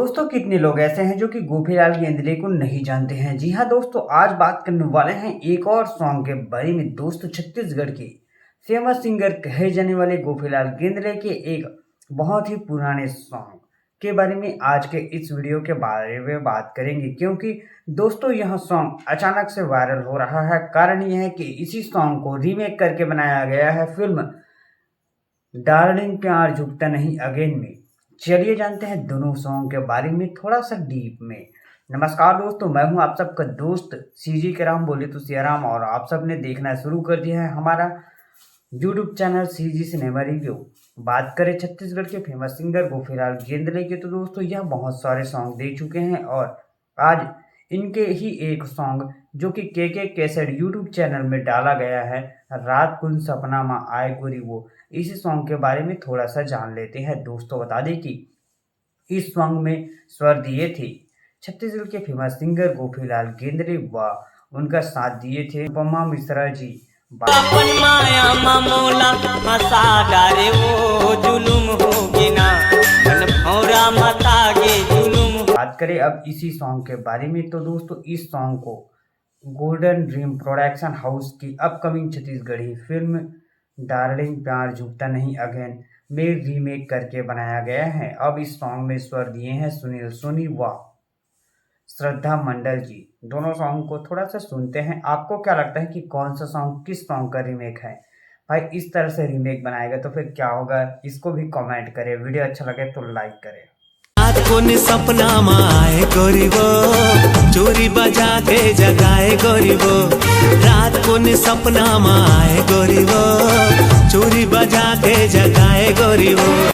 दोस्तों, कितने लोग ऐसे हैं जो कि गोपीलाल गेंदले को नहीं जानते हैं। जी हाँ दोस्तों, आज बात करने वाले हैं एक और सॉन्ग के बारे में। दोस्तों, छत्तीसगढ़ के फेमस सिंगर कहे जाने वाले गोपीलाल गेंदले के एक बहुत ही पुराने सॉन्ग के बारे में आज के इस वीडियो के बारे में बात करेंगे, क्योंकि दोस्तों यह सॉन्ग अचानक से वायरल हो रहा है। कारण यह है कि इसी सॉन्ग को रीमेक करके बनाया गया है फिल्म डार्लिंग प्यार झुकता नहीं अगेन में। चलिए जानते हैं दोनों सॉन्ग के बारे में थोड़ा सा डीप में। नमस्कार दोस्तों, मैं हूं आप सबका दोस्त सीजी के राम, बोले तो सियाराम, और आप सब ने देखना शुरू कर दिया है हमारा YouTube channel CG cinema review. बात करें छत्तीसगढ़ के फेमस सिंगर गोपीलाल गेंदले के, तो दोस्तों यह बहुत सारे सॉन्ग दे चुके हैं और आज इनके ही एक सॉन्ग जो कि के कैसेट यूट्यूब चैनल में डाला गया है, रात कुन सपना मा आए गोरी वो, इसी सॉन्ग के बारे में थोड़ा सा जान लेते हैं। दोस्तों बता दें कि इस सॉन्ग में स्वर दिए थे छत्तीसगढ़ के फेमस सिंगर गोपीलाल गेंदले व उनका साथ दिए थे अनुपमा मिश्रा जी। अपन माया मामोला हंसा डारे वो जुलुम होगे ना मन भौरा मतागे जुलुम। बात करें अब इसी सॉन्ग के बारे में, तो दोस्तों इस सॉन्ग को गोल्डन ड्रीम प्रोडक्शन हाउस की अपकमिंग छत्तीसगढ़ी फिल्म डार्लिंग प्यार झुकता नहीं अगेन में रीमेक करके बनाया गया है। अब इस सॉन्ग में स्वर दिए हैं सुनील सोनी व श्रद्धा मंडल जी। दोनों सॉन्ग को थोड़ा सा सुनते हैं। आपको क्या लगता है कि कौन सा सॉन्ग किस सॉन्ग का रीमेक है? भाई इस तरह से रीमेक बनाएगा तो फिर क्या होगा, इसको भी कमेंट करें। वीडियो अच्छा लगे तो लाइक करें। रात को सपना माए गोरीबो चोरी बजा के जगाए गोरीबो, रात को सपना माए गोरीबो चोरी बजा के जगाए गोरीबो।